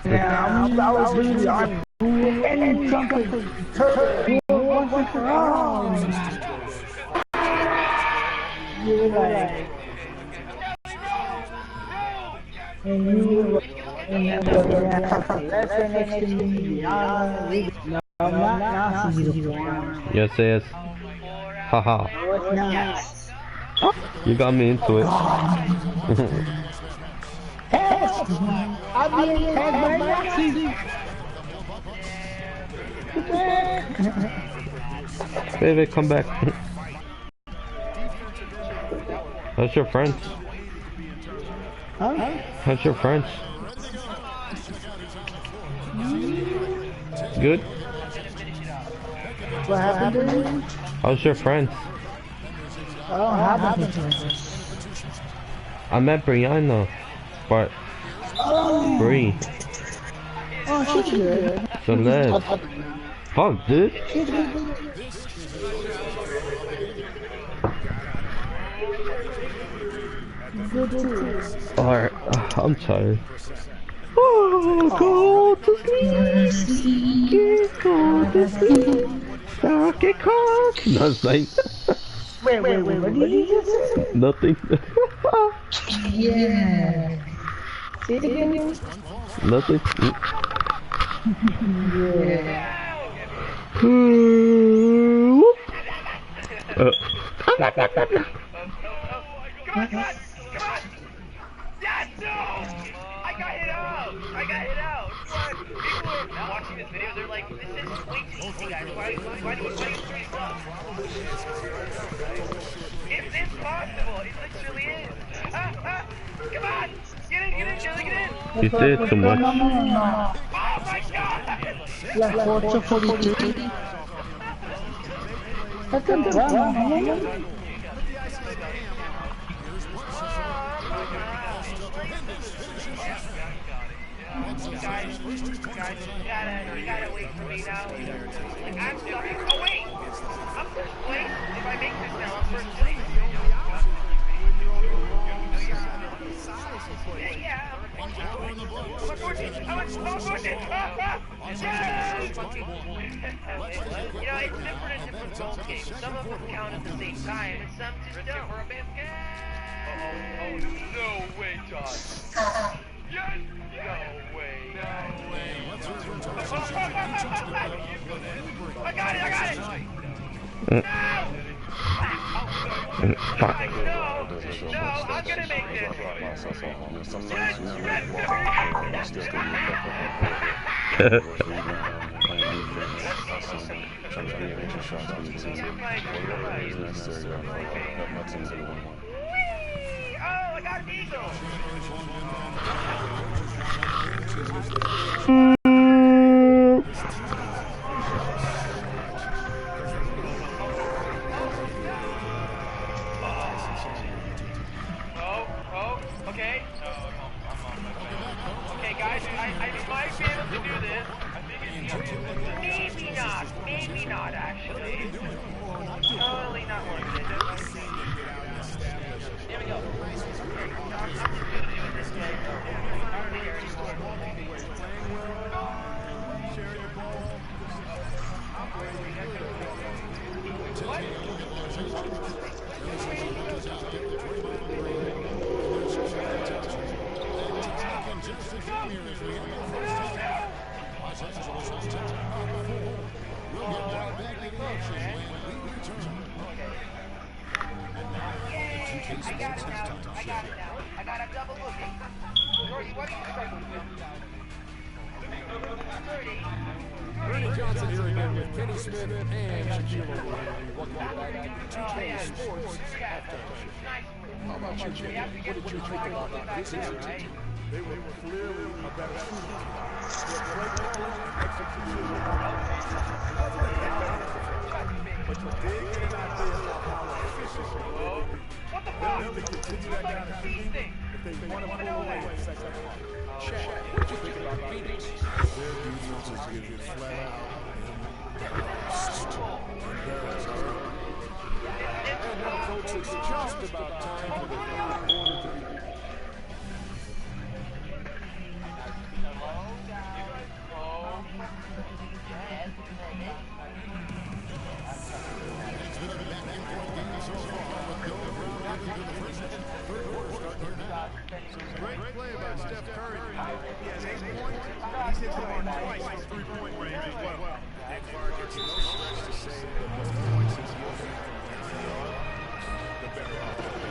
Yeah, I was really on and something turtle once for all. You were like, and you were and then the lesson next to me, no, not Nazi uniform. Yes, yes. Haha. No, it's not. You got me into it. Help! I'm being attacked by Nazis! Baby, come back. How's your friends? Huh? How's your friends? Good? What happened to you? How's your friends? Oh, happened to you? I met Brianna, but Bree. Oh, she's good. Celeste. Fuck, dude. Good too. Alright, I'm tired. Oh, go to sleep. Go to sleep. Get caught. No, it's like... Wait, what did you just say? Nothing. Yeah. Say it again. Nothing. Yeah. Whoop. Oh my god! Come on! Yes! No! I got hit out! People are watching this video, they're like, this is way too easy, guys. Why do you play straight up? It's impossible! It literally is! Come on! Get in, Chili, get in! You did too much. Oh my god! Left 4 to 43. That's a drama. Guys, you gotta wait for me now. Like, I'm stuck. Oh, wait! I'm first place. If I make this now, I'm first place. Yeah. I'm 14. I'm 14. Yes! You know, it's different in different golf games. Some of them count at the same time, and some just don't. Oh, no way, John. Yes! No way. I got it! No! No, I'm gonna make this. Oh, I got an eagle. Okay. Okay, guys, I might be able to do this. Maybe not, actually. Totally not worth it. Here we go. I got it now. I got a double booking. Jordy, what are you struggling with? Ernie Johnson here again with Kenny Smith and Shaquille O'Neal. Welcome back to 2K Sports Halftime. How about you, Jimmy? What did you think about this season? They were clearly a better team. Their play calling, execution, but you did get an idea of how efficient they were. What the fuck? They'll continue that kind of thing if they want to pull away in the second half. Shaq, what did you think about Phoenix? Their defense is getting flat out and now, folks, it's just about time for the third quarter to be. He's hit the bar twice from three-point range as well. Nick Clark, it's no stretch to say that the more points he's looking from beyond the arc, the better off he'll be.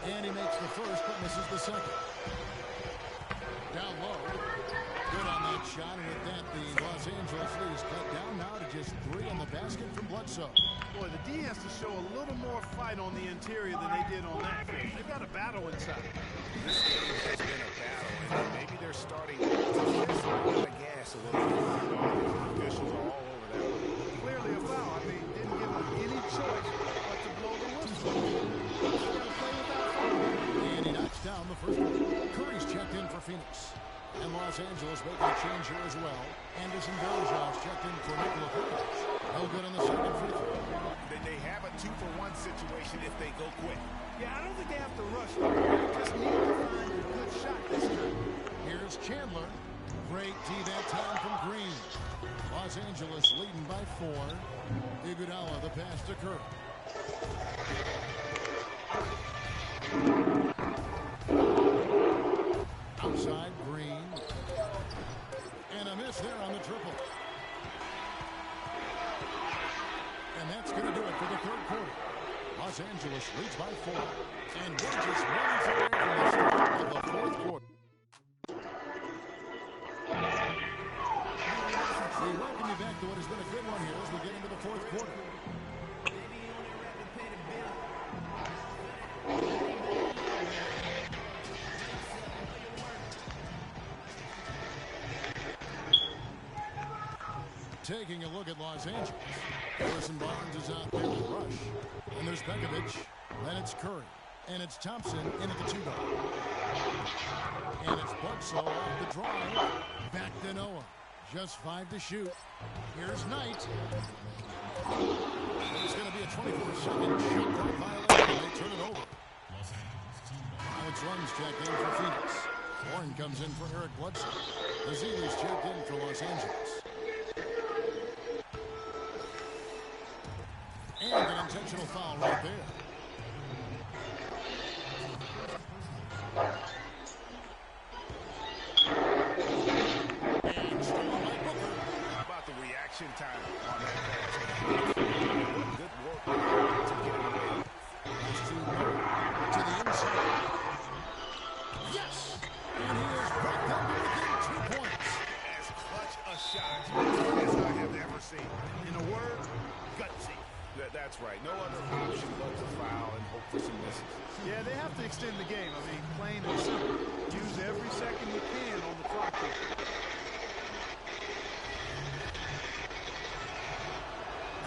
And he makes the first, but misses the second. Down low. Good on that shot, and with that, the Los Angeles Leafs cut down now to just 3 on the basket from Bledsoe. Boy, the D has to show a little more fight on the interior than they did on that field. They've got a battle inside. This game has been a battle, and maybe they're starting to fist on the gas a little bit. The officials are all over that one. Clearly a foul. I mean, didn't give them any choice but to blow the whistle. And he knocks down the first one. Curry's checked in for Phoenix. And Los Angeles making a change here as well. Anderson Varejão's checked in for Nikola Jokic. No good on the second free throw. They have a 2-for-1 situation if they go quick. Yeah, I don't think they have to rush. They just need to find a good shot this time. Here's Chandler. Great D that time from Green. Los Angeles leading by 4. Iguodala the pass to Curry. Outside Green. And a miss there on the triple. And that's going to do it for the third quarter. Los Angeles leads by 4. And we're just minutes away from the start of the fourth quarter. We welcome you back to what has been a good one here as we get into the fourth quarter. Taking a look at Los Angeles. Harrison Barnes is out there with Rush. And there's Begovic. Then it's Curry. And it's Thompson in at the 2-guard. And it's Bledsoe off the drive. Back to Noah. Just 5 to shoot. Here's Knight. It's going to be a 24-second shot clock violation. They turn it over. Alex Runs checked in for Phoenix. Warren comes in for Eric Bledsoe. Azili's checked in for Los Angeles. And an intentional foul right there. And stolen by Booker. How about the reaction time on that pass? Good work to get it away. Goes to the inside. Yes! And he is back up within 2 points. As clutch a shot as I have ever seen. In a word, gutsy. That's right. No other option but to foul and hope for some misses. Yeah, they have to extend the game. I mean, plain and simple. Use every second you can on the clock here.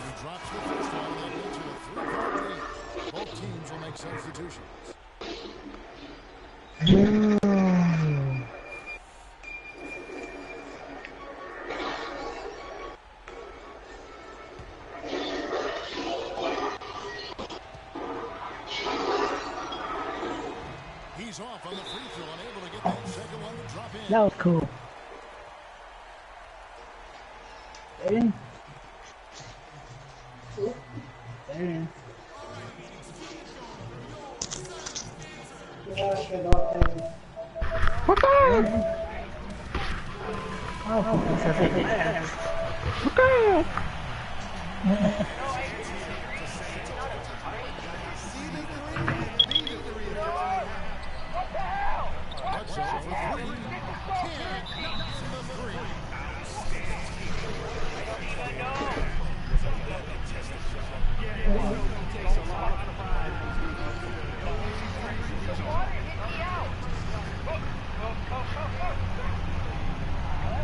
He drops the first one and into a 3-point lead. Both teams will make substitutions. He's off on the free throw, unable to get that second one to drop in. That was cool. There. There. Bledsoe for 3. Can't knock for the 3.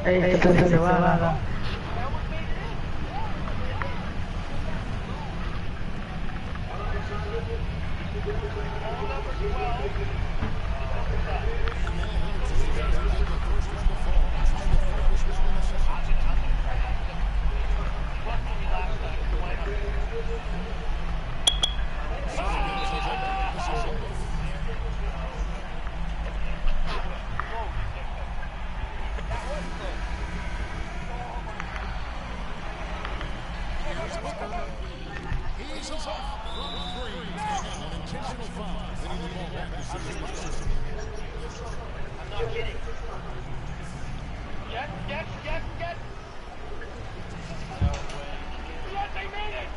Esto se va. He's off from three. An intentional foul. Winning the ball back to Sixers. I'm not kidding. Yes. No way. Yes, they made it!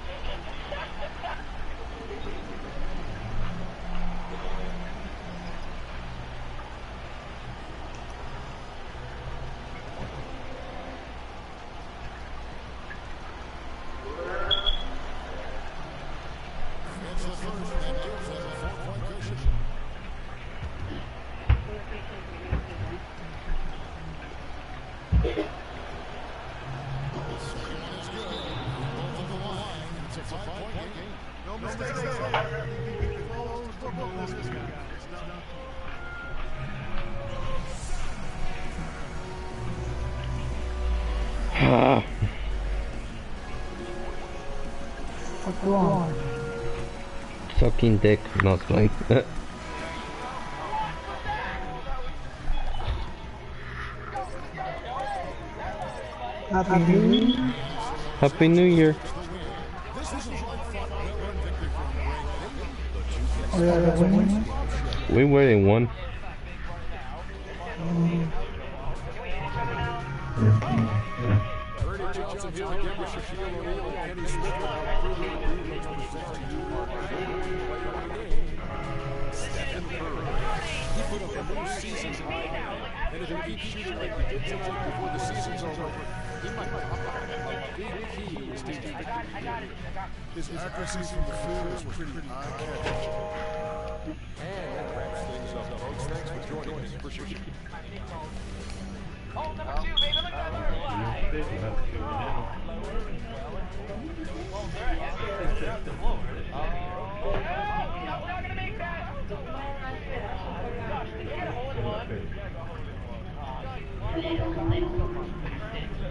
It's the first that gives them a 4-point cushion. Second one is good. Both of the line. It's a 5-point game. No mistakes there. What's wrong? Sucking dick, not playing. Happy New Year. Happy New Year. We winning one. Johnson here again with Shaquille O'Neal and Kenny Smith. Stephen Curry. He put up a new season high. And if he keeps shooting like he did tonight before the season's over, he might have a big key to his team's victory. His accuracy from the field is pretty eye-catching. And that wraps things up, folks. Thanks for joining us. Appreciate it. Oh, number 2, baby. Look at that butterfly. Well, they're at the floor. Oh, no, we're not going to make that. Gosh, did you get a hole in one?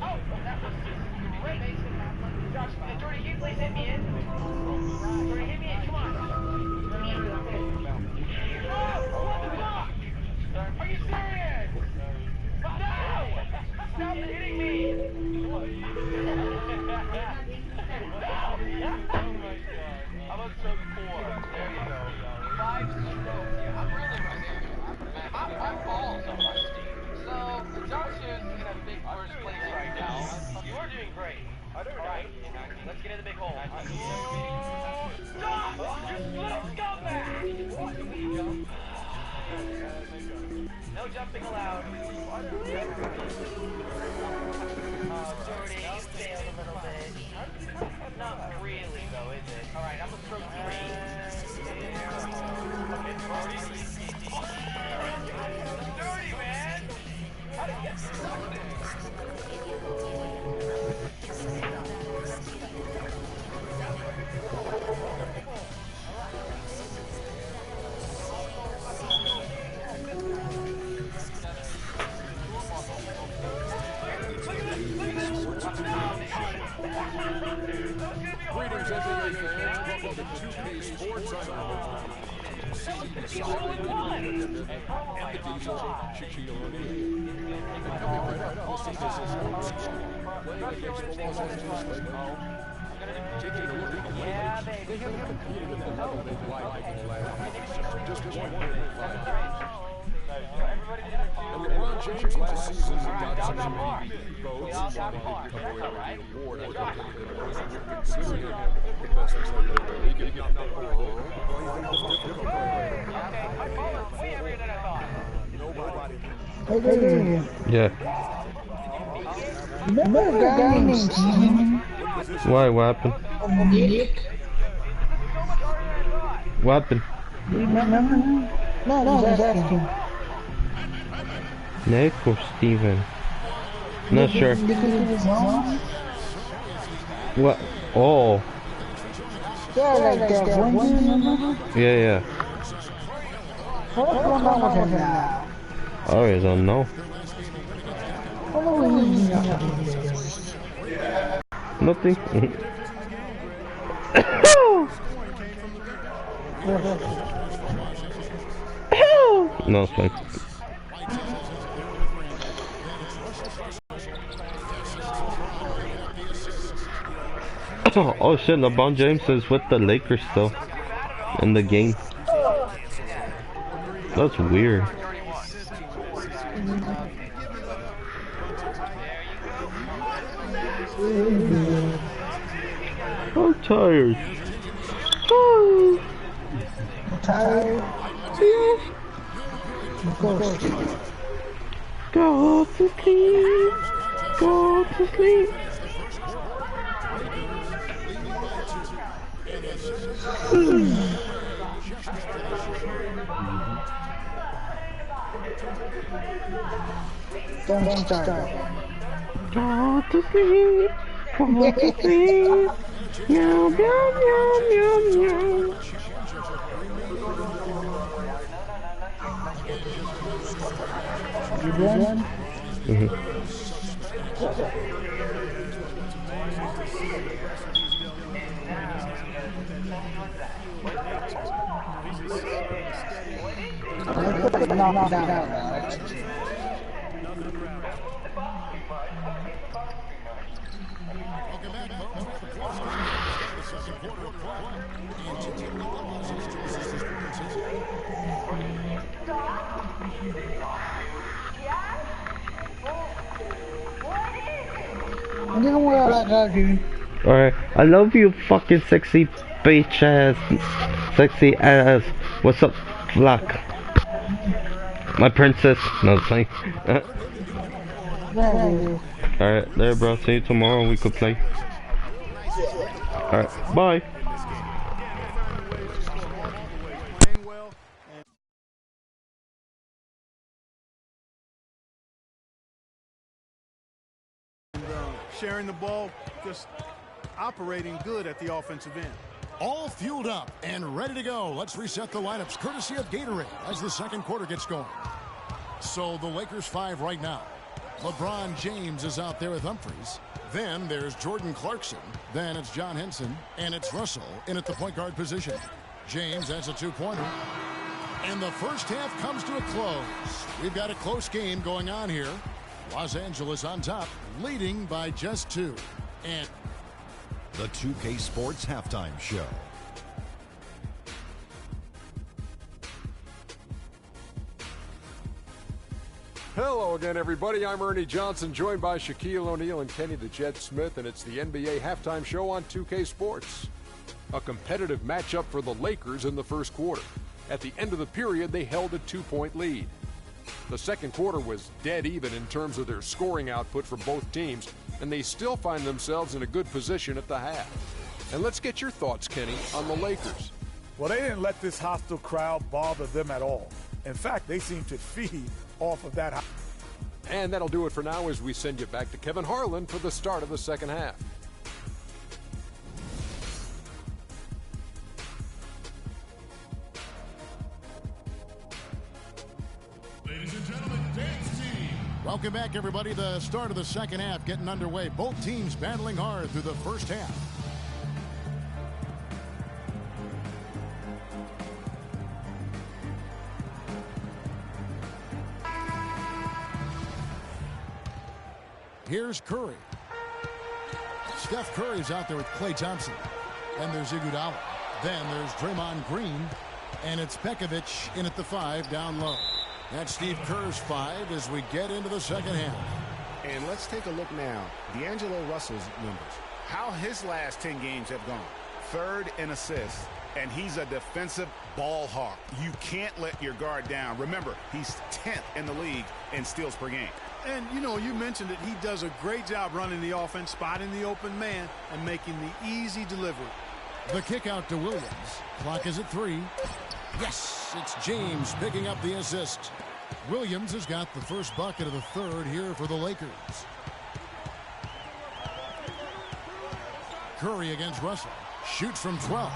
Oh, that was great, Mason. Josh, Jordy, can you please hit me in? Jordy, hit me in. Come on. Oh, what the fuck? Are you serious? No! Stop hitting me! No! Oh my god. How about stroke 4? There you go. 5 strokes. Yeah, I'm really rusty. I'm balls so rusty. So, Johnson's in a big first place right now. You are doing great. Alright, let's get in the big hole. Stop! You little scumbag! No jumping allowed. Jordy, you failed a little bit. Not really, though, is it? Alright, I'm gonna throw 3. Jordy, man! How did you get through this? Greetings, NBA fans. Welcome to 2K Sports. I'm and the Diesel, Shaquille O'Neal. And coming right up, we'll see this is playing against the Los Angeles Lakers. Taking a look at the Lakers, they haven't competed at the level they'd like in the last just 1 year and 5 years. And LeBron James last season got some MVP votes. He won the NCAA award. I think you're considering him the best player in the league. If not overall, well, you think it's difficult. Okay, my ball is way heavier than I thought. Nobody. Yeah. Remember a guy named Steven? Why? What happened? Nick? What happened? You remember him? No, just asking. Nick or Steven? Not sure. What? Oh. Yeah, like that one dude, remember? Yeah. What's going on with him now? I really don't know. What are we using up to do this? Nothing. No, it's fine. Oh shit, LeBron James is with the Lakers still in the game. That's weird. I'm tired. Oh. Tired? Yeah. Of course. Go to sleep. Go to sleep. Don't start. Go to sleep. Go to sleep. Meow, meow, meow, meow, meow. You done? Knock it out now. Alright, I love you fucking sexy bitch ass. Sexy ass. What's up, Flock? My princess. No, it's fine. Alright, there bro. See you tomorrow. We could play. Alright, bye. Sharing the ball, just operating good at the offensive end. All fueled up and ready to go. Let's reset the lineups courtesy of Gatorade as the second quarter gets going. So the Lakers 5 right now. LeBron James is out there with Humphries. Then there's Jordan Clarkson. Then it's John Henson. And it's Russell in at the point guard position. James has a two-pointer. And the first half comes to a close. We've got a close game going on here. Los Angeles on top, leading by just 2. And the 2K Sports Halftime Show. Hello again, everybody. I'm Ernie Johnson, joined by Shaquille O'Neal and Kenny the Jet Smith, and it's the NBA Halftime Show on 2K Sports. A competitive matchup for the Lakers in the first quarter. At the end of the period, they held a 2-point lead. The second quarter was dead even in terms of their scoring output for both teams, and they still find themselves in a good position at the half. And let's get your thoughts, Kenny, on the Lakers. Well, they didn't let this hostile crowd bother them at all. In fact, they seem to feed off of that. And that'll do it for now as we send you back to Kevin Harlan for the start of the second half. ladies and gentlemen, dance team. Welcome back, everybody. The start of the second half getting underway. Both teams battling hard through the first half. Here's Curry. Steph Curry's out there with Klay Thompson. Then there's Iguodala. Then there's Draymond Green. And it's Pekovic in at the 5 down low. That's Steve Kerr's 5 as we get into the second half. And let's take a look now. D'Angelo Russell's numbers. How his last 10 games have gone. 3rd in assists. And he's a defensive ball hawk. You can't let your guard down. Remember, he's 10th in the league in steals per game. And, you know, you mentioned it. He does a great job running the offense, spotting the open man, and making the easy delivery. The kick out to Williams. Clock is at 3. Yes, it's James picking up the assist. Williams has got the first bucket of the third here for the Lakers. Curry against Russell. Shoots from 12.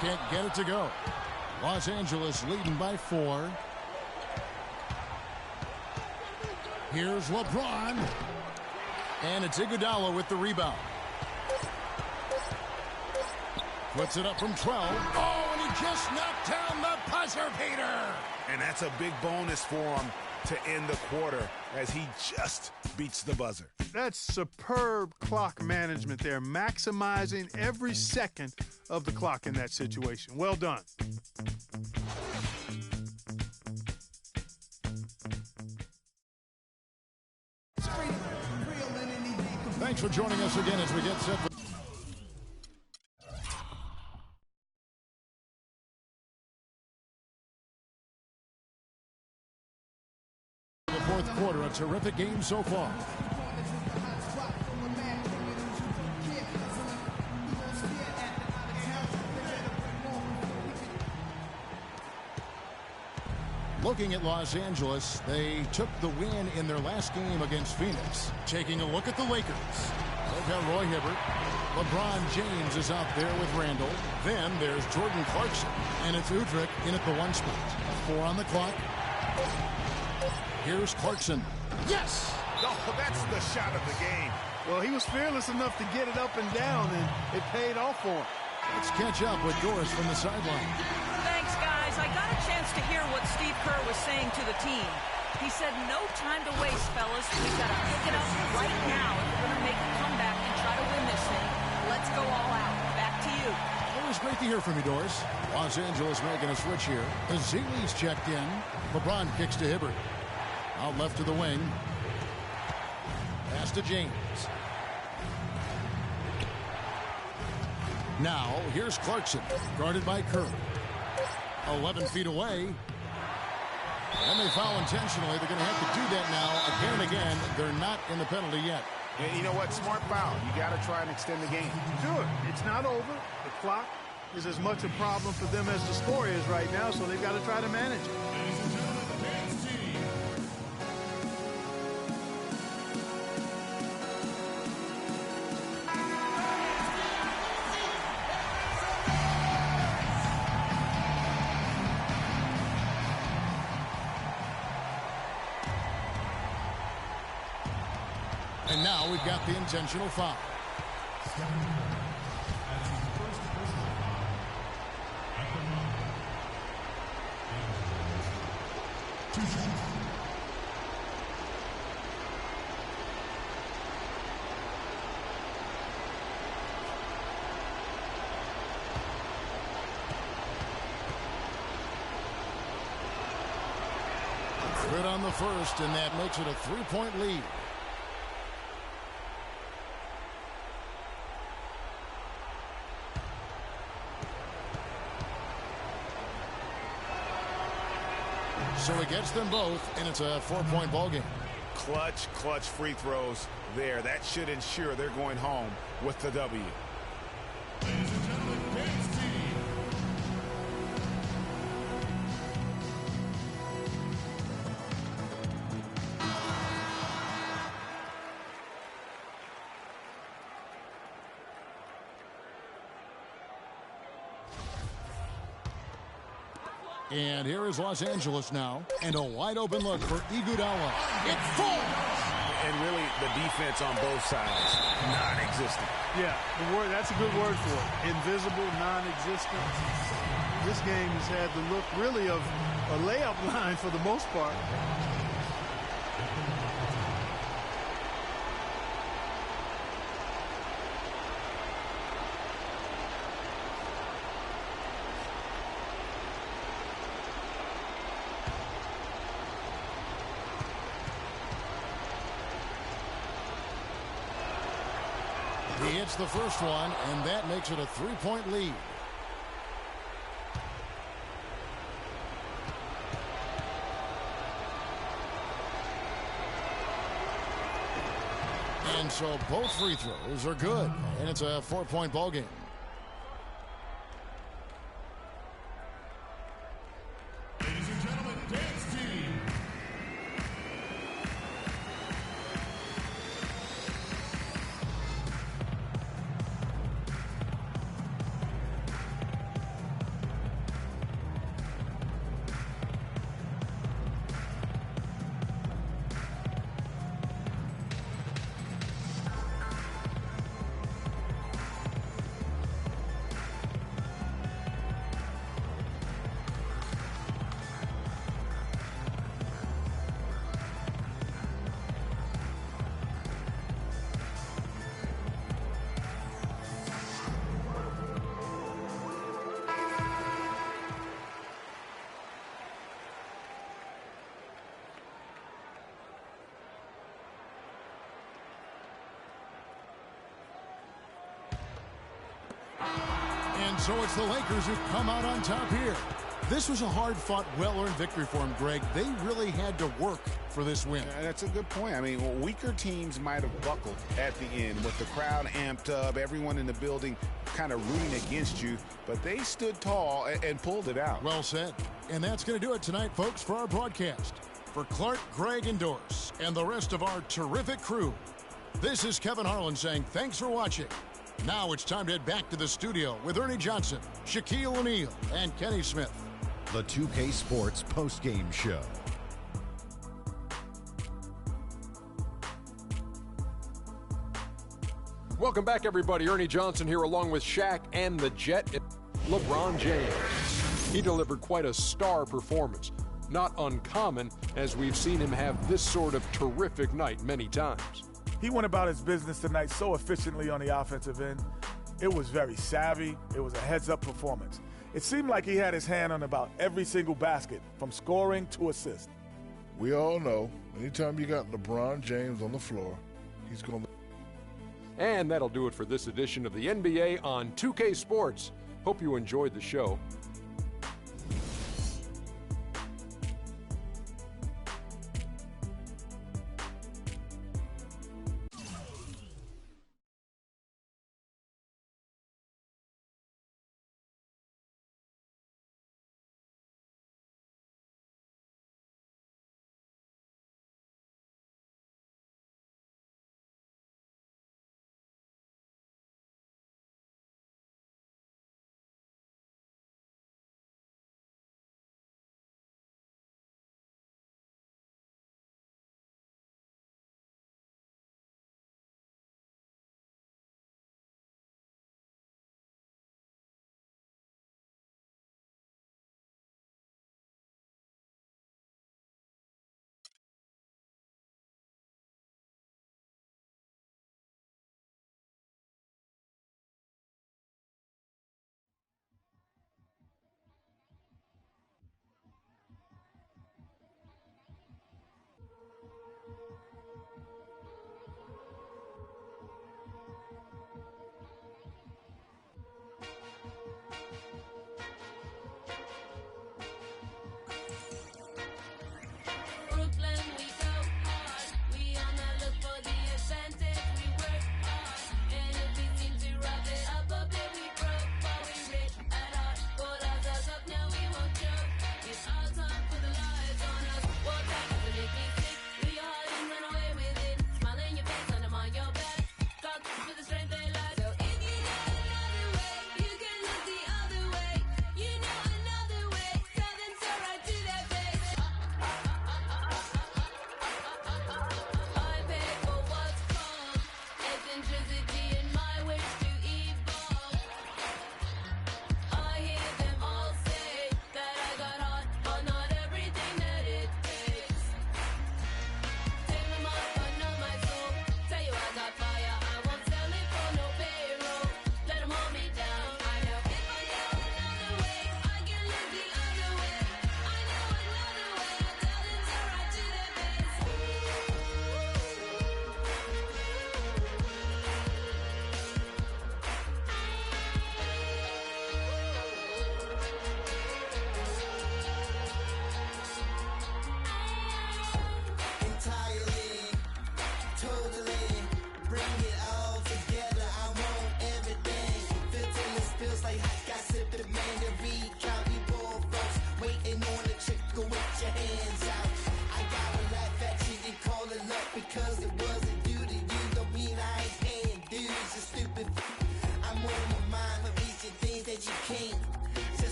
Can't get it to go. Los Angeles leading by 4. Here's LeBron. And it's Iguodala with the rebound. Puts it up from 12. Oh, and he just knocked down the buzzer beater. And that's a big bonus for him to end the quarter as he just beats the buzzer. That's superb clock management there, maximizing every second of the clock in that situation. Well done. Thanks for joining us again as we get set for the fourth quarter. A terrific game so far. Looking at Los Angeles, they took the win in their last game against Phoenix. Taking a look at the Lakers. They've got Roy Hibbert. LeBron James is out there with Randall. Then there's Jordan Clarkson. And it's Udrich in at the 1 spot. 4 on the clock. Here's Clarkson. Yes! Oh, that's the shot of the game. Well, he was fearless enough to get it up and down, and it paid off for him. Let's catch up with Doris from the sideline. Thanks, guys. I got a chance to hear what Steve Kerr was saying to the team. He said, no time to waste, fellas. We've got to pick it up right now if we're going to make a comeback and try to win this thing. Let's go all out. Back to you. Always great to hear from you, Doris. Los Angeles making a switch here. Azili's checked in. LeBron kicks to Hibbert. Out left to the wing. Pass to James. Now, here's Clarkson, guarded by Kerr. 11 feet away. And they foul intentionally. They're going to have to do that now again and again. They're not in the penalty yet. And you know what? Smart foul. You got to try and extend the game. Do it. It's not over. The clock is as much a problem for them as the score is right now, so they've got to try to manage it. And now we've got the intentional foul. Good on the first, and that makes it a 3-point lead. So he gets them both, and it's a 4-point ball game. Clutch free throws there. That should ensure they're going home with the W. And here is Los Angeles now, and a wide open look for Iguodala. It falls! And really, the defense on both sides, non-existent. Yeah, that's a good word for it. Invisible, non-existent. This game has had the look, really, of a layup line for the most part. He hits the first one, and that makes it a 3-point lead. And so both free throws are good, and it's a 4-point ball game. And so it's the Lakers who come out on top here. This was a hard-fought, well-earned victory for them, Greg. They really had to work for this win. That's a good point. I mean, weaker teams might have buckled at the end with the crowd amped up, everyone in the building kind of rooting against you, but they stood tall and pulled it out. Well said. And that's going to do it tonight, folks, for our broadcast. For Clark, Greg, and Doris, and the rest of our terrific crew, this is Kevin Harlan saying thanks for watching. Now it's time to head back to the studio with Ernie Johnson, Shaquille O'Neal, and Kenny Smith. The 2K Sports postgame show. Welcome back, everybody. Ernie Johnson here along with Shaq and the Jet, LeBron James. He delivered quite a star performance. Not uncommon, as we've seen him have this sort of terrific night many times. He went about his business tonight so efficiently on the offensive end. It was very savvy. It was a heads-up performance. It seemed like he had his hand on about every single basket, from scoring to assist. We all know, anytime you got LeBron James on the floor, he's going to... And that'll do it for this edition of the NBA on 2K Sports. Hope you enjoyed the show.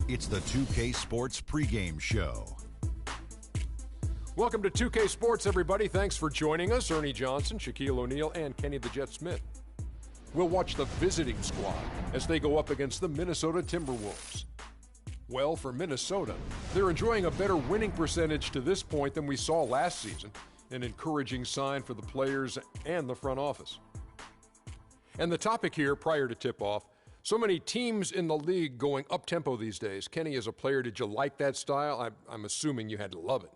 It's the 2K Sports pregame show. Welcome to 2K Sports, everybody. Thanks for joining us. Ernie Johnson, Shaquille O'Neal, and Kenny the Jet Smith. We'll watch the visiting squad as they go up against the Minnesota Timberwolves. Well, for Minnesota, they're enjoying a better winning percentage to this point than we saw last season, an encouraging sign for the players and the front office. And the topic here prior to tip-off, So many teams in the league going up-tempo these days. Kenny, as a player, did you like that style? I'm assuming you had to love it.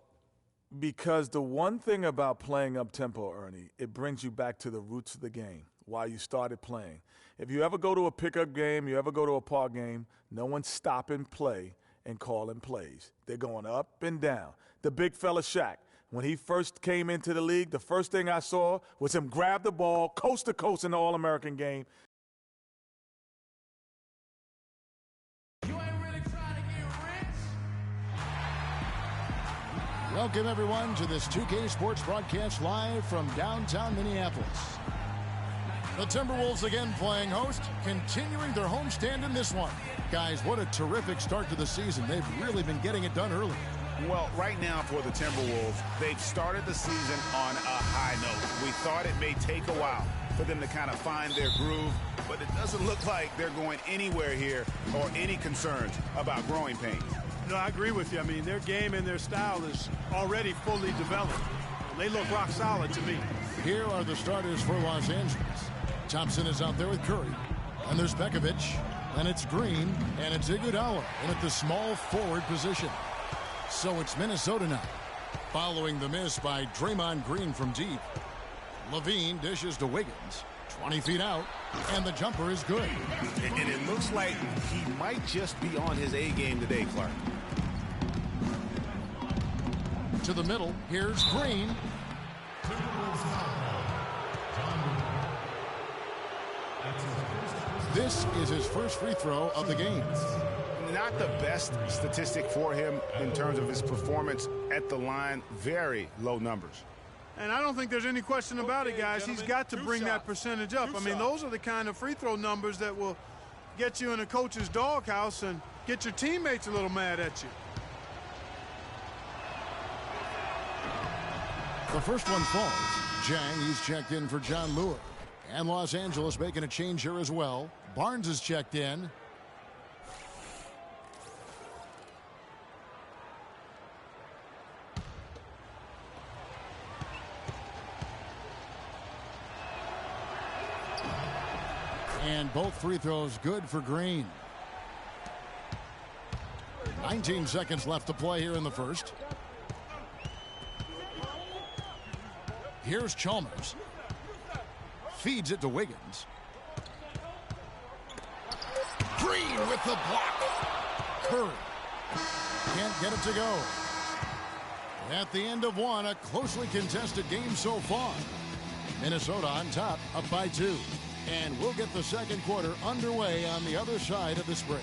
Because the one thing about playing up-tempo, Ernie, it brings you back to the roots of the game, why you started playing. If you ever go to a pickup game, you ever go to a park game, no one's stopping play and calling plays. They're going up and down. The big fella Shaq, when he first came into the league, the first thing I saw was him grab the ball coast to coast in the All-American game. Welcome, everyone, to this 2K Sports broadcast live from downtown Minneapolis. The Timberwolves again playing host, continuing their homestand in this one. Guys, what a terrific start to the season. They've really been getting it done early. Well, right now for the Timberwolves, they've started the season on a high note. We thought it may take a while for them to kind of find their groove, but it doesn't look like they're going anywhere here or any concerns about growing pains. No, I agree with you. I mean, their game and their style is already fully developed. They look rock solid to me. Here are the starters for Los Angeles. Thompson is out there with Curry. And there's Pekovic. And it's Green. And it's Iguodala in at the small forward position. So it's Minnesota now. Following the miss by Draymond Green from deep. Levine dishes to Wiggins. 20 feet out. And the jumper is good. And it looks like he might just be on his A game today, Clark. To the middle, here's Green. This is his first free throw of the game. Not the best statistic for him in terms of his performance at the line. Very low numbers. And I don't think there's any question about it, guys. He's got to bring that percentage up. I mean, those are the kind of free throw numbers that will get you in a coach's doghouse and get your teammates a little mad at you. The first one falls. Jang, he's checked in for John Lure. And Los Angeles making a change here as well. Barnes is checked in. And both free throws good for Green. 19 seconds left to play here in the first. Here's Chalmers. Feeds it to Wiggins. Green with the block. Curry can't get it to go. At the end of one, a closely contested game so far. Minnesota on top, up by 2. And we'll get the second quarter underway on the other side of this break.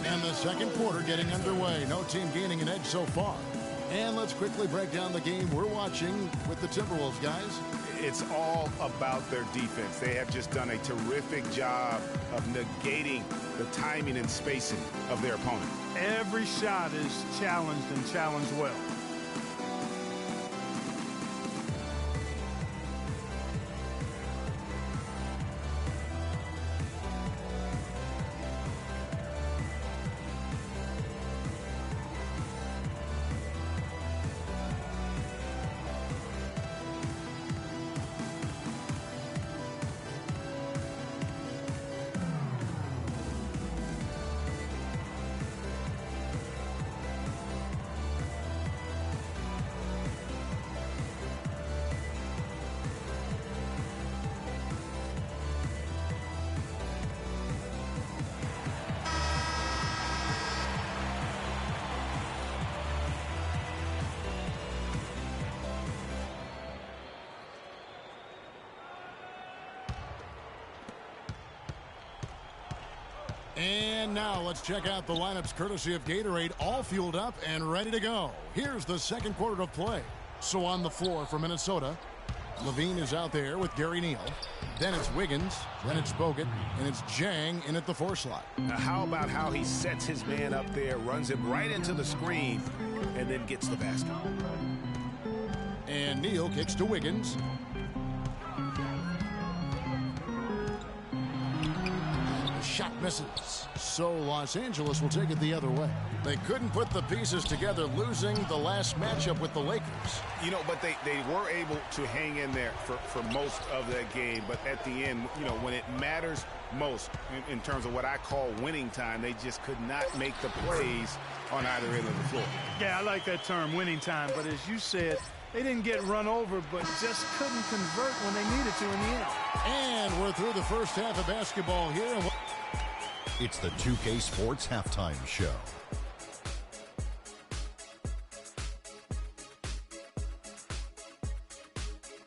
And the second quarter getting underway. No team gaining an edge so far. And let's quickly break down the game we're watching with the Timberwolves, guys. It's all about their defense. They have just done a terrific job of negating the timing and spacing of their opponent. Every shot is challenged and challenged well. And now let's check out the lineups courtesy of Gatorade, all fueled up and ready to go. Here's the second quarter of play. So on the floor for Minnesota, Levine is out there with Gary Neal. Then it's Wiggins, then it's Bogut, and it's Jang in at the 4 slot. Now how about how he sets his man up there, runs him right into the screen, and then gets the basket. And Neal kicks to Wiggins. shot misses. So Los Angeles will take it the other way. They couldn't put the pieces together, losing the last matchup with the Lakers. You know, but they were able to hang in there for most of that game. But at the end, you know, when it matters most in terms of what I call winning time, they just could not make the plays on either end of the floor. Yeah, I like that term, winning time. But as you said, they didn't get run over, but just couldn't convert when they needed to in the end. And we're through the first half of basketball here. It's the 2K Sports Halftime Show.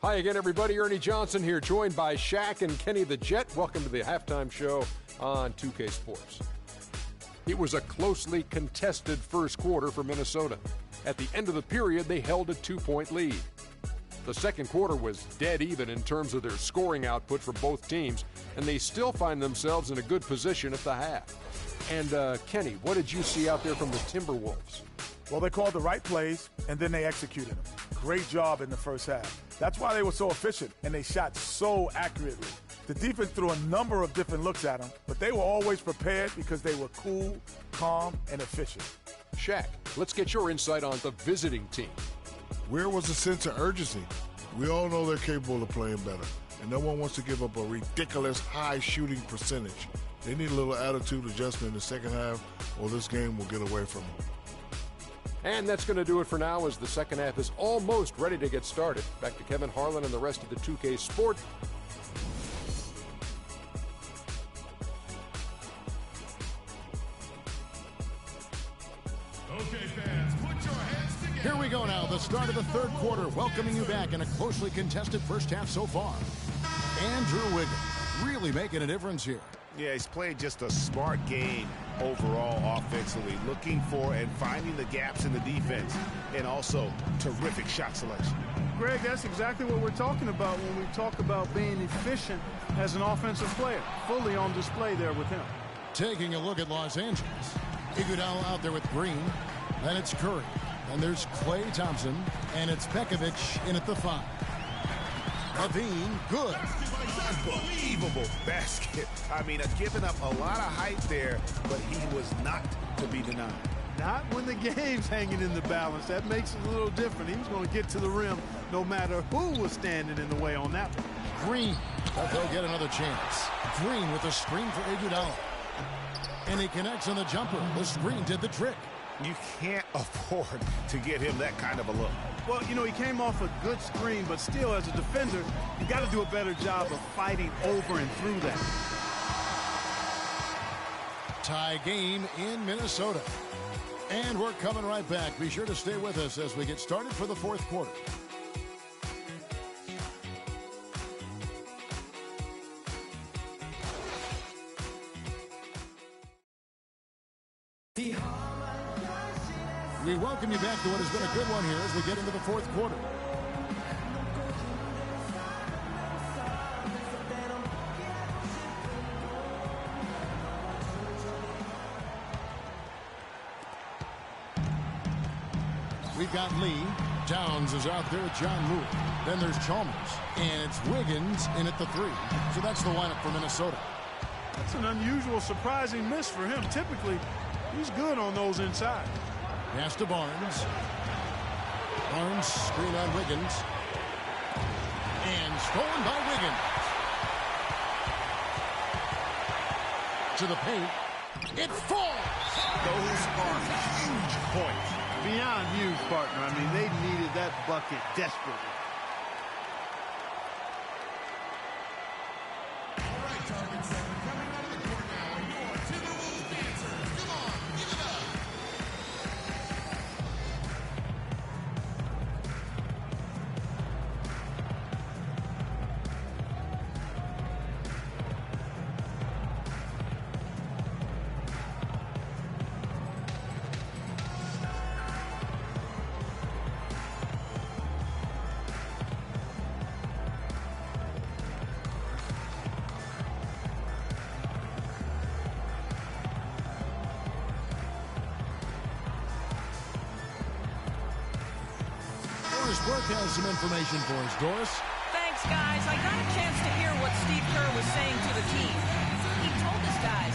Hi again, everybody. Ernie Johnson here, joined by Shaq and Kenny the Jet. Welcome to the halftime show on 2K Sports. It was a closely contested first quarter for Minnesota. At the end of the period, they held a 2-point lead. The second quarter was dead even in terms of their scoring output for both teams, and they still find themselves in a good position at the half. And, Kenny, what did you see out there from the Timberwolves? Well, they called the right plays, and then they executed them. Great job in the first half. That's why they were so efficient, and they shot so accurately. The defense threw a number of different looks at them, but they were always prepared because they were cool, calm, and efficient. Shaq, let's get your insight on the visiting team. Where was the sense of urgency? We all know they're capable of playing better, and no one wants to give up a ridiculous high shooting percentage. They need a little attitude adjustment in the second half, or this game will get away from them. And that's going to do it for now, as the second half is almost ready to get started. Back to Kevin Harlan and the rest of the 2K Sport. Okay, fans, put your hands together. Here we go now, the start of the third quarter, welcoming you back in a closely contested first half so far. Andrew Wiggins really making a difference here. Yeah, he's played just a smart game overall offensively, looking for and finding the gaps in the defense, and also terrific shot selection. Greg, that's exactly what we're talking about when we talk about being efficient as an offensive player. Fully on display there with him. Taking a look at Los Angeles. Iguodala out there with Green. Then it's Curry. Then there's Klay Thompson. And it's Pekovic in at the 5. Levine, good. Unbelievable basket. I mean, giving up a lot of height there, but he was not to be denied. Not when the game's hanging in the balance. That makes it a little different. He was going to get to the rim no matter who was standing in the way on that one. Green, but they'll get another chance. Green with a screen for Iguodala. And he connects on the jumper. The screen did the trick. You can't afford to get him that kind of a look. Well, you know, he came off a good screen, but still, as a defender, you got to do a better job of fighting over and through that. Tie game in Minnesota. And we're coming right back. Be sure to stay with us as we get started for the fourth quarter. We welcome you back to what has been a good one here as we get into the fourth quarter. We've got Lee. Downs is out there with John Moore. Then there's Chalmers. And it's Wiggins in at the 3. So that's the lineup for Minnesota. That's an unusual, surprising miss for him. Typically, he's good on those inside. Pass to Barnes. Barnes screen on Wiggins. And stolen by Wiggins. To the paint. It falls. Those are huge points. Beyond huge, partner. I mean, they needed that bucket desperately. All right, target setter coming out of the court now. Your Timberwolves dancers. Come on, give it up. Burke has some information for us. Doris? Thanks, guys. I got a chance to hear what Steve Kerr was saying to the team. He told his guys,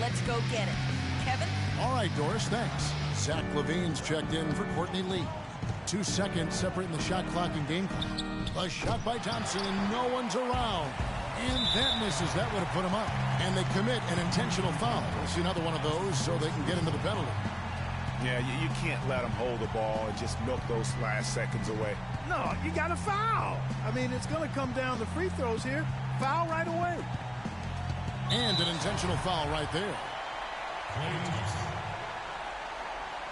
let's go get it. Kevin? All right, Doris, thanks. Zach LaVine's checked in for Courtney Lee. 2 seconds separating the shot clock and game clock. A shot by Thompson, and no one's around. And that misses. That would have put him up. And they commit an intentional foul. We'll see another one of those so they can get into the penalty. Yeah, you can't let them hold the ball and just milk those last seconds away. No, you got to foul. I mean, it's going to come down to free throws here. Foul right away. And an intentional foul right there.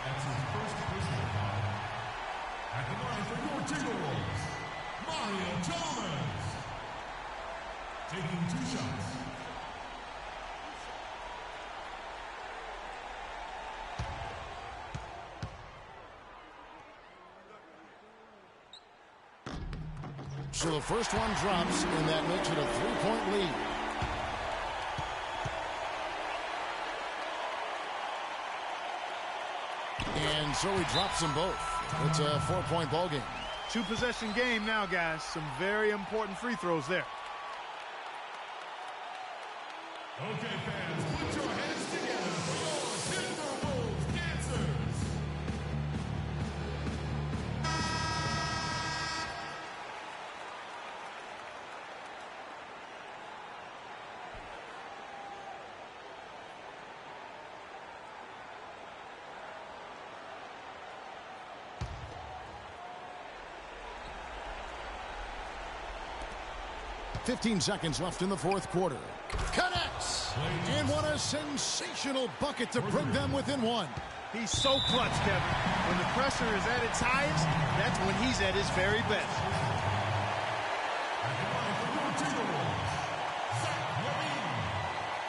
That's his first personal foul. At the line for your Timberwolves, Mario Thomas. Taking 2 shots. So the first one drops, and that makes it a 3-point lead. And so he drops them both. It's a 4-point ball game. 2-possession game now, guys. Some very important free throws there. Okay, fans, put your hands together for your Timberwolves dancers. .15 seconds left in the fourth quarter. Connects! And what a sensational bucket to bring them within one. He's so clutch, Kevin. When the pressure is at its highest, that's when he's at his very best. At the line for your Timberwolves, Zach LaVine.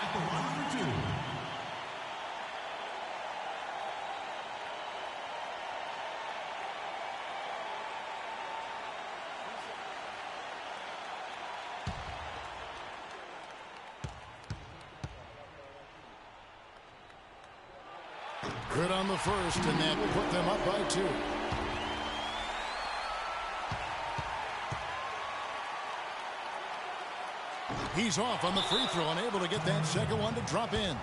At the line for 2. Good on the first, and that will put them up by 2. He's off on the free throw and able to get that second one to drop in.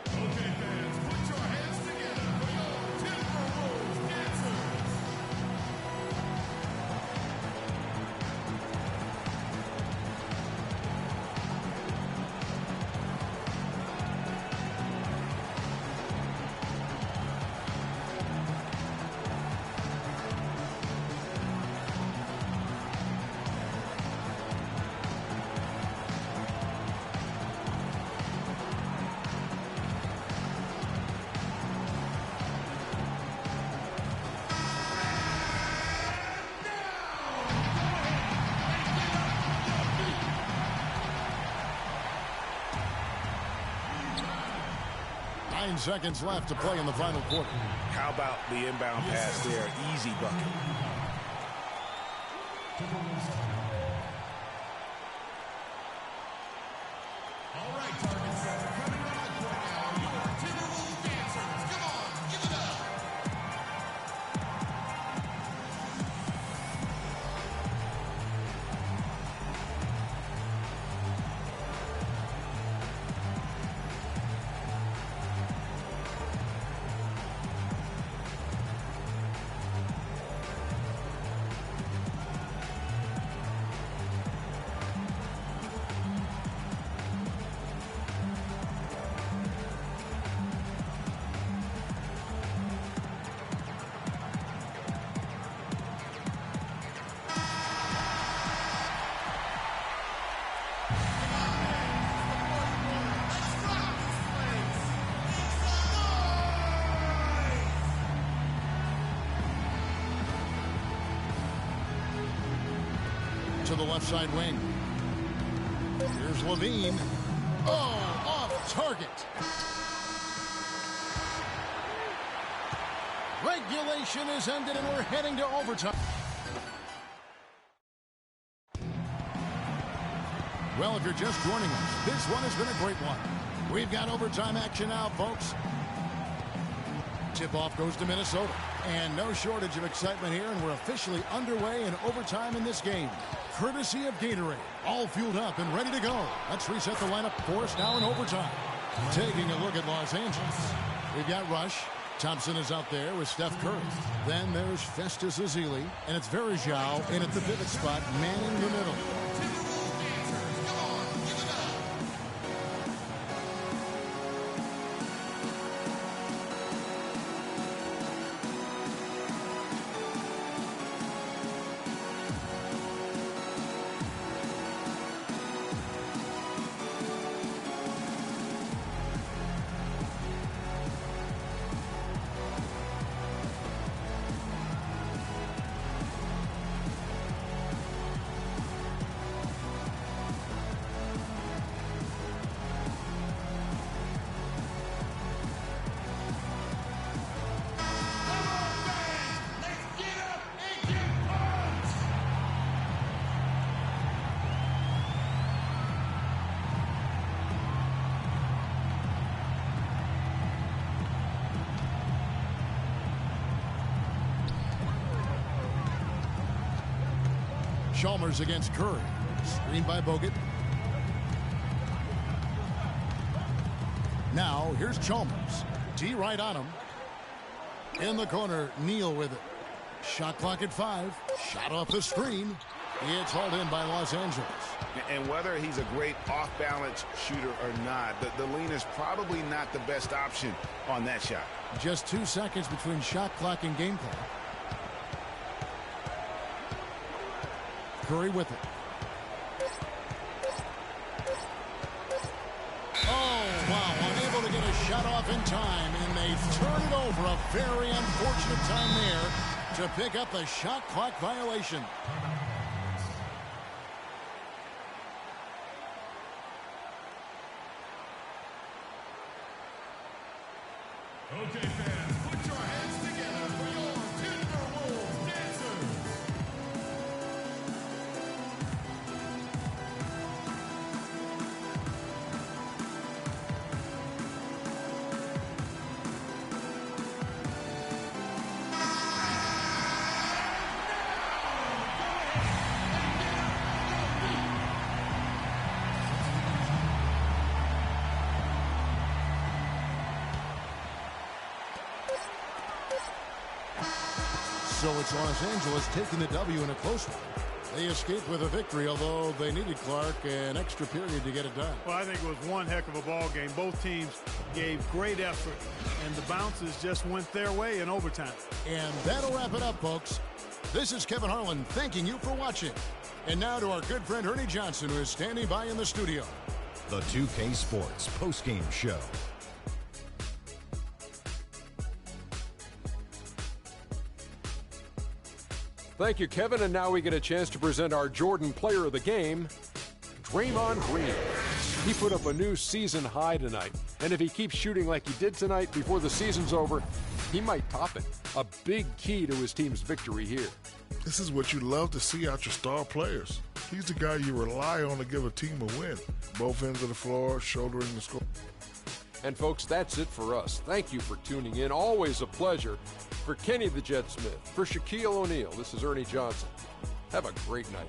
Okay, fans, put your hands together for your Timberwolves dancers. Nine seconds left to play in the final quarter. How about the inbound pass there? Easy bucket. All right, target setter, coming on court now. Your Timberwolves dancers. Come on, give it up. To the left side wing. Here's LaVine. Oh, off target. Regulation is ended and we're heading to overtime. Well, if you're just joining us, this one has been a great one. We've got overtime action now, folks. Tip-off goes to Minnesota. And no shortage of excitement here, and we're officially underway in overtime in this game. Courtesy of Gatorade, all fueled up and ready to go. Let's reset the lineup for us now in overtime. Taking a look at Los Angeles. We've got Rush. Thompson is out there with Steph Curry. Then there's Festus Ezeli, and it's Verjao in at the pivot spot, manning the middle. Chalmers against Curry. Screen by Bogut. Now, here's Chalmers. D right on him. In the corner, Neal with it. Shot clock at 5. Shot off the screen. It's hauled in by Los Angeles. And whether he's a great off-balance shooter or not, the lean is probably not the best option on that shot. Just 2 seconds between shot clock and game clock. Curry with it. Oh, wow. Unable to get a shot off in time, and they turn it over. A very unfortunate time there to pick up the shot clock violation. Okay, fans, put your hands together for your Timberwolves dancers. So it's Los Angeles taking the W in a close one. They escaped with a victory, although they needed Clark an extra period to get it done. Well, I think it was one heck of a ball game. Both teams gave great effort, and the bounces just went their way in overtime. And that'll wrap it up, folks. This is Kevin Harlan thanking you for watching. And now to our good friend Ernie Johnson, who is standing by in the studio. The 2K Sports postgame show. Thank you, Kevin. And now we get a chance to present our Jordan Player of the Game, Draymond Green. He put up a new season high tonight. And if he keeps shooting like he did tonight before the season's over, he might top it. A big key to his team's victory here. This is what you love to see out your star players. He's the guy you rely on to give a team a win. Both ends of the floor, shouldering the score. And folks, that's it for us. Thank you for tuning in. Always a pleasure. For Kenny the Jet Smith, for Shaquille O'Neal, this is Ernie Johnson. Have a great night.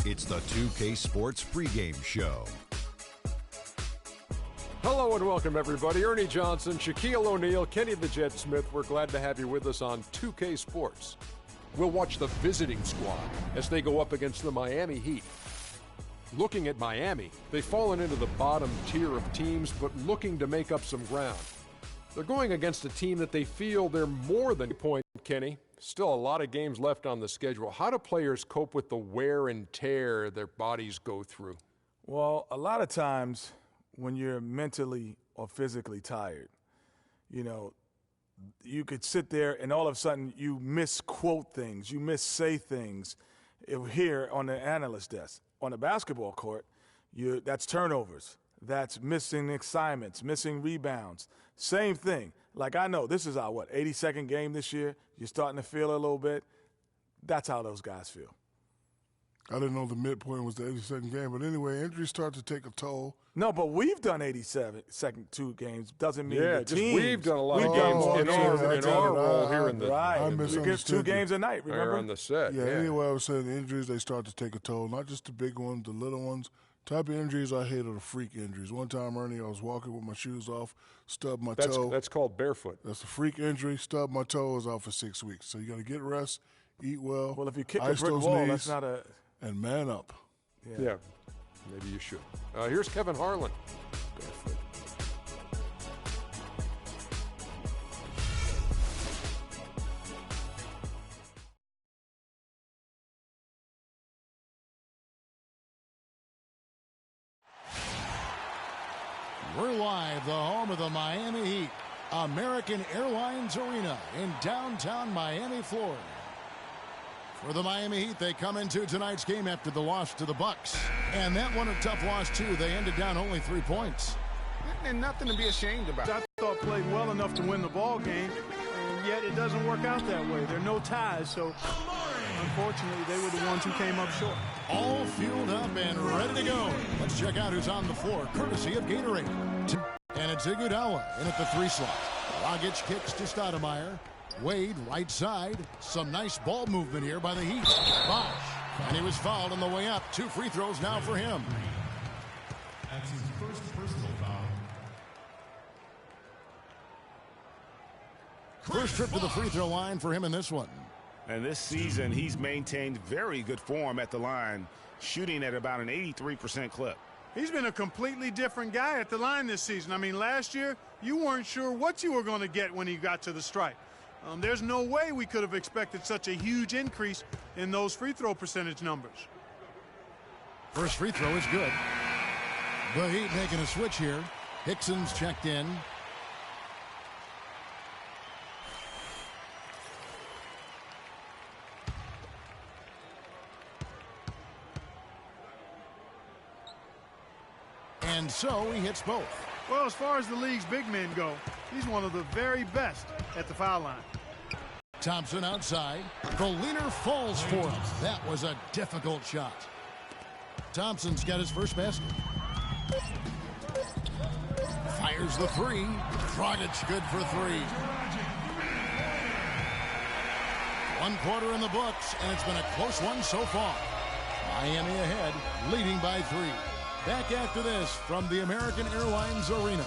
It's the 2K Sports pregame show. Hello and welcome, everybody. Ernie Johnson, Shaquille O'Neal, Kenny the Jet Smith. We're glad to have you with us on 2K Sports. We'll watch the visiting squad as they go up against the Miami Heat. Looking at Miami, they've fallen into the bottom tier of teams, but looking to make up some ground. They're going against a team that they feel they're more than a point, Kenny. Still a lot of games left on the schedule. How do players cope with the wear and tear their bodies go through? Well, a lot of times when you're mentally or physically tired, you know, you could sit there and all of a sudden you misquote things, you missay things here on the analyst desk. On the basketball court, that's turnovers, that's missing assignments, missing rebounds. Same thing. Like, I know this is our, 82nd game this year. You're starting to feel a little bit. That's how those guys feel. I didn't know the midpoint was the 82nd game, but anyway, injuries start to take a toll. No, but we've done 87 two games. Doesn't mean the teams. We've done a lot of games in our role here in the right. We get 2 games a night, remember? On the set. Yeah, anyway, I was saying the injuries, they start to take a toll, not just the big ones, the little ones. Type of injuries I hate are the freak injuries. One time, Ernie, I was walking with my shoes off, stubbed my toe. That's called barefoot. That's a freak injury. Stubbed my toe, was out for 6 weeks. So you got to get rest, eat well. Well, if you kick a brick wall, that's not a... And man up. Yeah, maybe you should. Here's Kevin Harlan. Barefoot. We're live, the home of the Miami Heat, American Airlines Arena in downtown Miami, Florida. For the Miami Heat, they come into tonight's game after the loss to the Bucks. And that one a tough loss, too. They ended down only 3 points. And nothing to be ashamed about. I thought played well enough to win the ball game, and yet it doesn't work out that way. There are no ties, so unfortunately they were the ones who came up short. All fueled up and ready to go. Let's check out who's on the floor, courtesy of Gatorade. And it's Iguodala in at the 3 slot. Dragic kicks to Stoudemire. Wade, right side. Some nice ball movement here by the Heat. Bosh. And he was fouled on the way up. 2 free throws now for him. That's his first personal foul. First trip to the free throw line for him in this one. And this season, he's maintained very good form at the line, shooting at about an 83% clip. He's been a completely different guy at the line this season. I mean, last year, you weren't sure what you were going to get when he got to the stripe. There's no way we could have expected such a huge increase in those free throw percentage numbers. First free throw is good. The Heat making a switch here. Hickson's checked in. And so he hits both. Well, as far as the league's big men go, he's one of the very best at the foul line. Thompson outside. The leaner falls for him. That was a difficult shot. Thompson's got his first basket. Fires the 3. Dragic good for 3. 1 quarter in the books, and it's been a close one so far. Miami ahead, leading by 3. Back after this from the American Airlines Arena.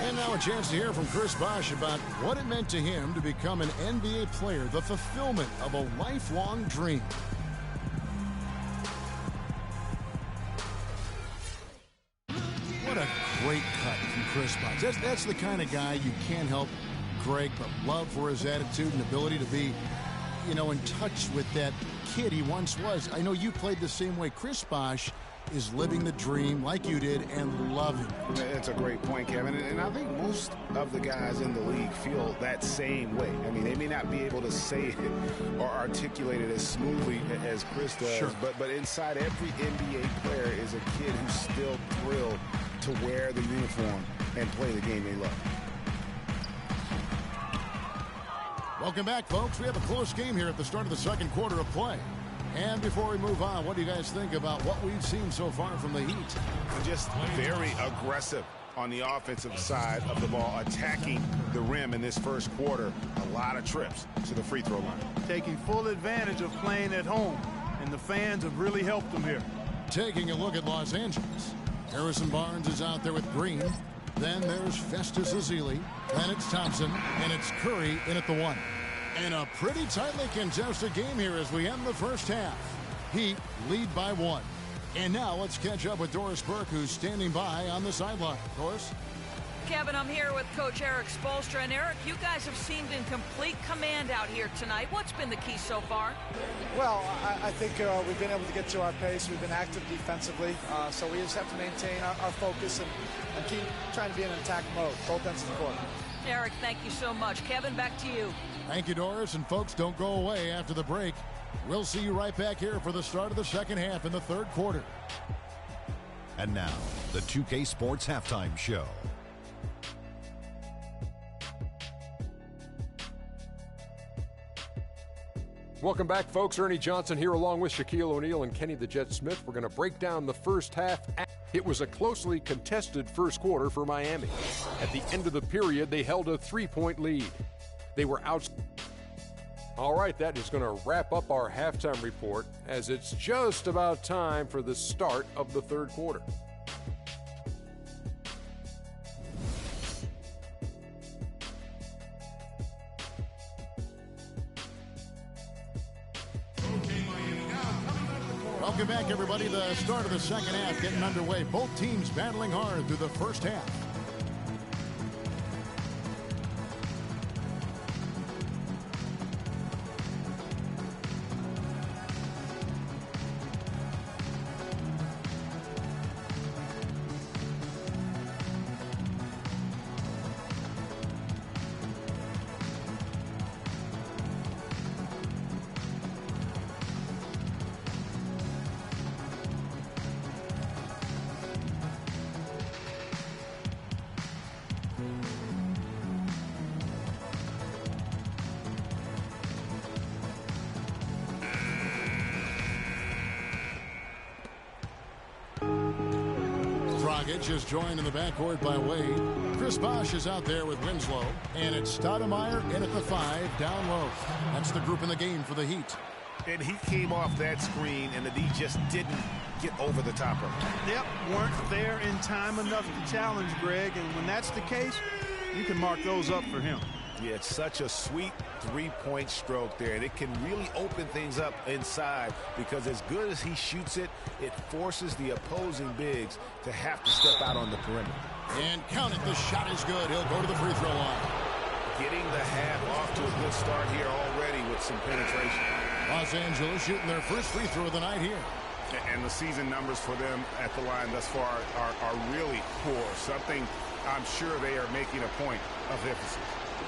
And now a chance to hear from Chris Bosh about what it meant to him to become an NBA player, the fulfillment of a lifelong dream. What a great cut from Chris Bosh. That's the kind of guy you can't help Greg but love for his attitude and ability to be, you know, in touch with that kid he once was. I know you played the same way. Chris Bosh is living the dream like you did and loving it. That's a great point, Kevin. And I think most of the guys in the league feel that same way. I mean, they may not be able to say it or articulate it as smoothly as Chris does, sure. but inside every NBA player is a kid who's still thrilled to wear the uniform and play the game they love. Welcome back, folks. We have a close game here at the start of the second quarter of play. And before we move on, what do you guys think about what we've seen so far from the Heat? Just very aggressive on the offensive side of the ball, attacking the rim in this first quarter. A lot of trips to the free throw line. Taking full advantage of playing at home, and the fans have really helped them here. Taking a look at Los Angeles. Harrison Barnes is out there with Green. Then there's Festus Ezeli. Then it's Thompson. And it's Curry in at the 1. And a pretty tightly contested game here as we end the first half. Heat lead by 1. And now let's catch up with Doris Burke, who's standing by on the sideline. Doris? Kevin, I'm here with Coach Eric Spoelstra. And Eric, you guys have seemed in complete command out here tonight. What's been the key so far? Well, I think we've been able to get to our pace. We've been active defensively. So we just have to maintain our focus and keep trying to be in an attack mode, both ends of the court. Eric, thank you so much. Kevin, back to you. Thank you, Doris. And folks, don't go away after the break. We'll see you right back here for the start of the second half in the third quarter. And now, the 2K Sports Halftime Show. Welcome back, folks. Ernie Johnson here along with Shaquille O'Neal and Kenny the Jet Smith. We're going to break down the first half. It was a closely contested first quarter for Miami. At the end of the period, they held a 3-point lead. They were out. All right, that is going to wrap up our halftime report as it's just about time for the start of the third quarter. Welcome back, everybody. The start of the second half getting underway. Both teams battling hard through the first half. Is joined in the backcourt by Wade. Chris Bosh is out there with Winslow. And it's Stoudemire in at the 5, down low. That's the group in the game for the Heat. And he came off that screen, and the D just didn't get over the top of it. Yep, weren't there in time enough to challenge Greg, and when that's the case, you can mark those up for him. Yeah, it's such a sweet three-point stroke there, and it can really open things up inside because as good as he shoots it, it forces the opposing bigs to have to step out on the perimeter. And count it, the shot is good. He'll go to the free throw line. Getting the half off to a good start here already with some penetration. Los Angeles shooting their first free throw of the night here. And the season numbers for them at the line thus far are really poor. Something I'm sure they are making a point of emphasis.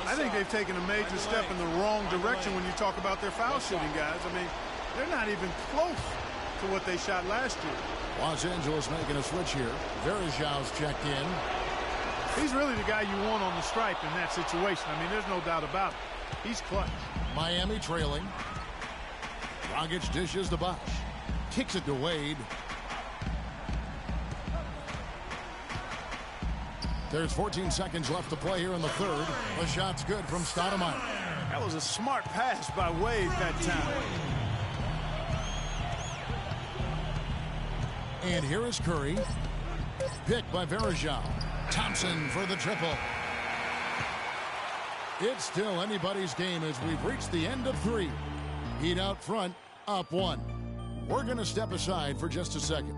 I think they've taken a major step in the wrong direction when you talk about their foul shooting, guys. I mean, they're not even close to what they shot last year. Los Angeles making a switch here. Verjão's checked in. He's really the guy you want on the stripe in that situation. I mean, there's no doubt about it. He's clutch. Miami trailing. Dragic dishes the Bosh. Kicks it to Wade. There's 14 seconds left to play here in the third. The shot's good from Stoudemire. That was a smart pass by Wade that time. And here is Curry. Picked by Verjão. Thompson for the triple. It's still anybody's game as we've reached the end of 3. Heat out front, up 1. We're going to step aside for just a second.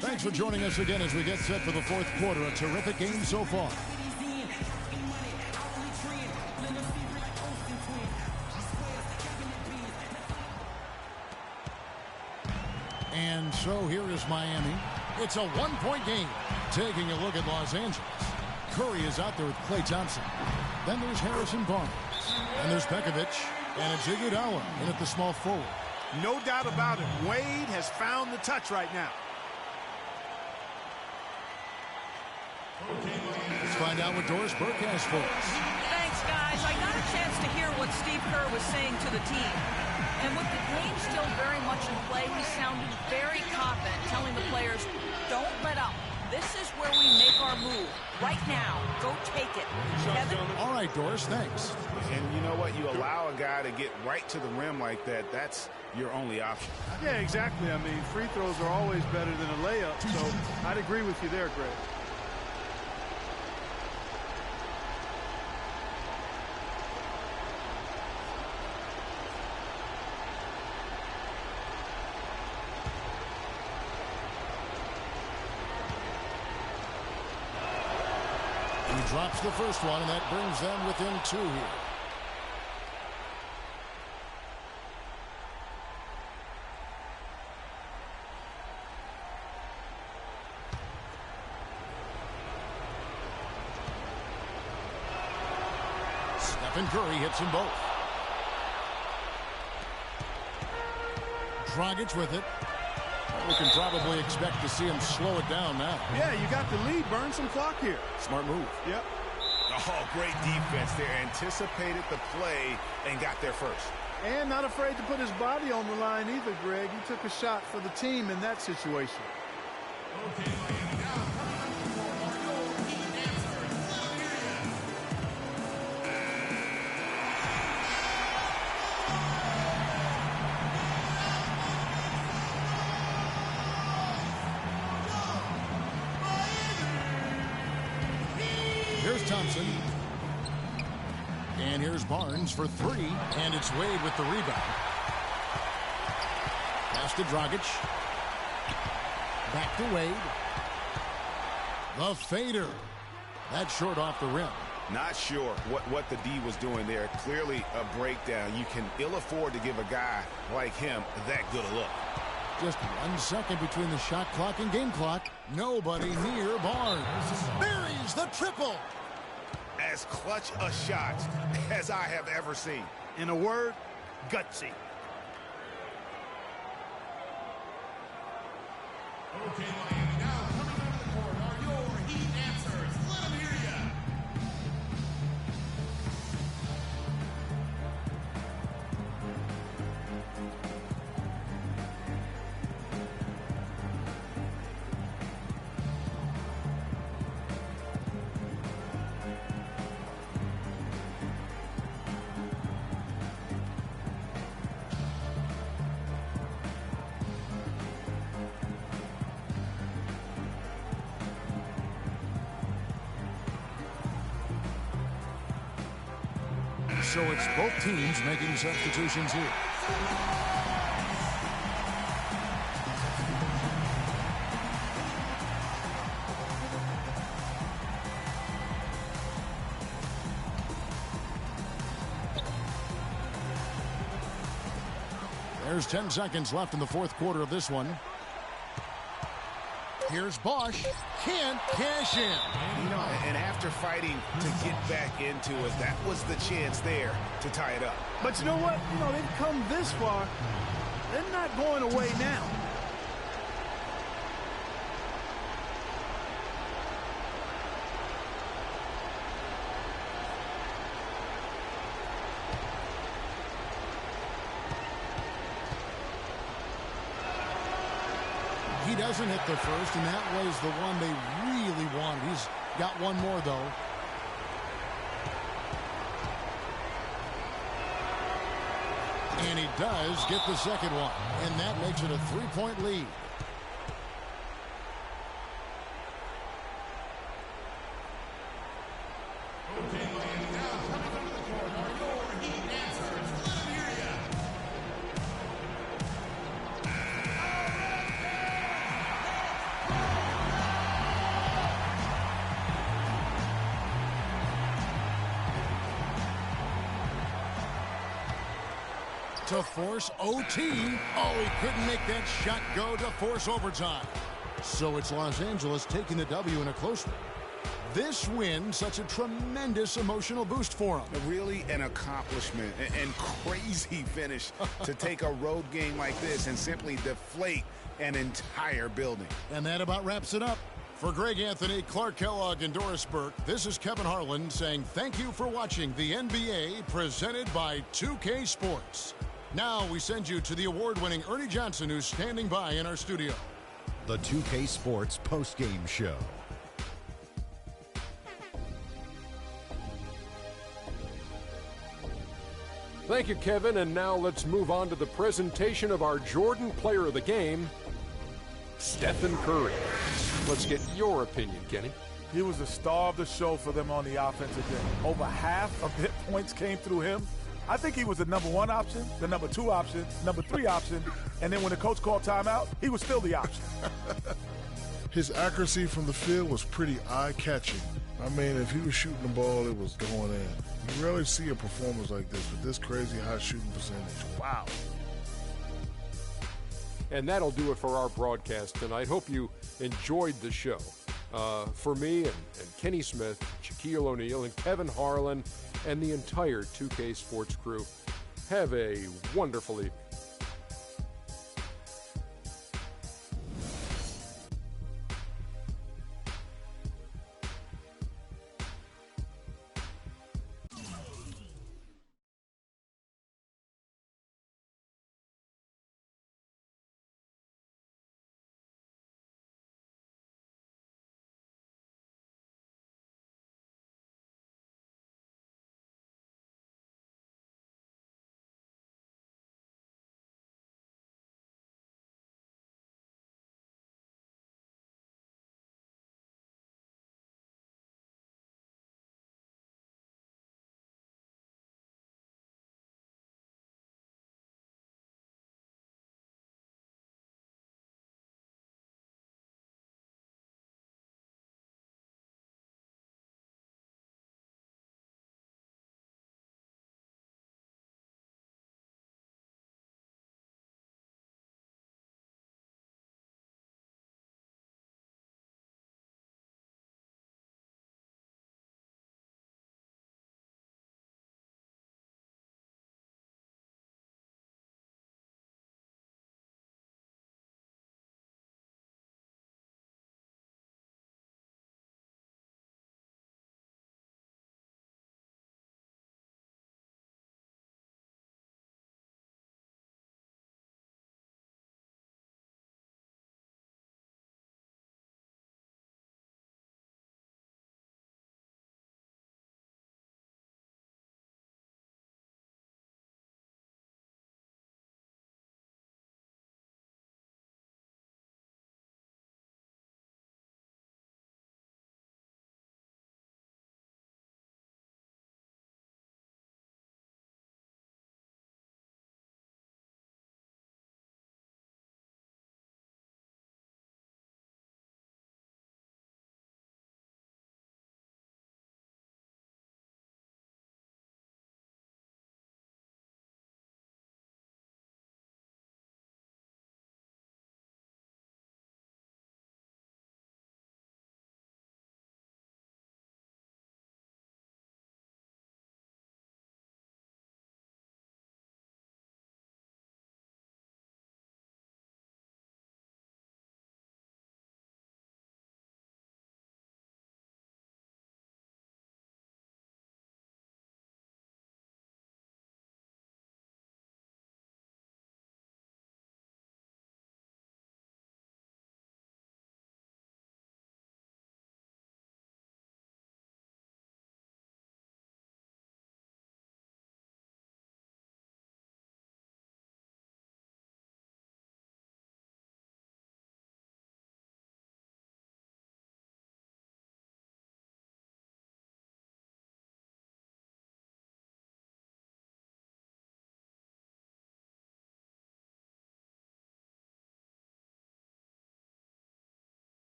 Thanks for joining us again as we get set for the fourth quarter. A terrific game so far. And so here is Miami. It's a one-point game. Taking a look at Los Angeles. Curry is out there with Klay Thompson. Then there's Harrison Barnes. And there's Pekovic. And it's Iguodala in at the small forward. No doubt about it. Wade has found the touch right now. Let's find out what Doris Burke has for us. Thanks, guys. I got a chance to hear what what Steve Kerr was saying to the team. And with the game still very much in play, he sounded very confident, telling the players, don't let up. This is where we make our move. Right now. Go take it. Kevin? All right, Doris, thanks. And you know what? You allow a guy to get right to the rim like that, that's your only option. Yeah, exactly. I mean, free throws are always better than a layup, so I'd agree with you there, Greg. He drops the first one, and that brings them within 2 here. Stephen Curry hits them both. Dragic with it. We can probably expect to see him slow it down now. Yeah, you got the lead. Burn some clock here. Smart move. Yep. Oh, great defense there. Anticipated the play and got there first. And not afraid to put his body on the line either, Greg. He took a shot for the team in that situation. Okay, Miami, now coming up for our goal, he answers. Here's Thompson. And here's Barnes for 3. And it's Wade with the rebound. Pass to Dragic. Back to Wade. The fader. That's short off the rim. Not sure what the D was doing there. Clearly a breakdown. You can ill afford to give a guy like him that good a look. Just 1 second between the shot clock and game clock. Nobody near Barnes. Buries the triple. As clutch a shot as I have ever seen. In a word, gutsy. Okay, Miami, now coming out of the court are your Heat answers. Let them hear ya. So it's both teams making substitutions here. There's 10 seconds left in the fourth quarter of this one. Here's Bosch. Can't cash in. You know, and after fighting to get back into it, that was the chance there to tie it up. But you know what? You know, they've come this far. They're not going away now. He doesn't hit the first, and that was the one they really wanted. He's got one more, though. And he does get the second one, and that makes it a 3-point lead. Okay, Miami, now coming out of the court are your Heat answers. Let them hear ya. To force OT. Oh, he couldn't make that shot go to force overtime. So it's Los Angeles taking the W in a close one. This win, such a tremendous emotional boost for them. Really an accomplishment and crazy finish to take a road game like this and simply deflate an entire building. And that about wraps it up. For Greg Anthony, Clark Kellogg, and Doris Burke, this is Kevin Harlan saying thank you for watching the NBA presented by 2K Sports. Now we send you to the award-winning Ernie Johnson, who's standing by in our studio. The 2K Sports postgame show. Thank you, Kevin. And now let's move on to the presentation of our Jordan Player of the Game, Stephen Curry. Let's get your opinion, Kenny. He was the star of the show for them on the offensive end. Over half of their points came through him. I think he was the number 1 option, the number 2 option, number 3 option, and then when the coach called timeout, he was still the option. His accuracy from the field was pretty eye-catching. I mean, if he was shooting the ball, it was going in. You rarely see a performance like this with this crazy high shooting percentage. Wow. And that'll do it for our broadcast tonight. Hope you enjoyed the show. For me and Kenny Smith, Shaquille O'Neal, and Kevin Harlan, and the entire 2K Sports crew, have a wonderful evening.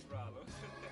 problem.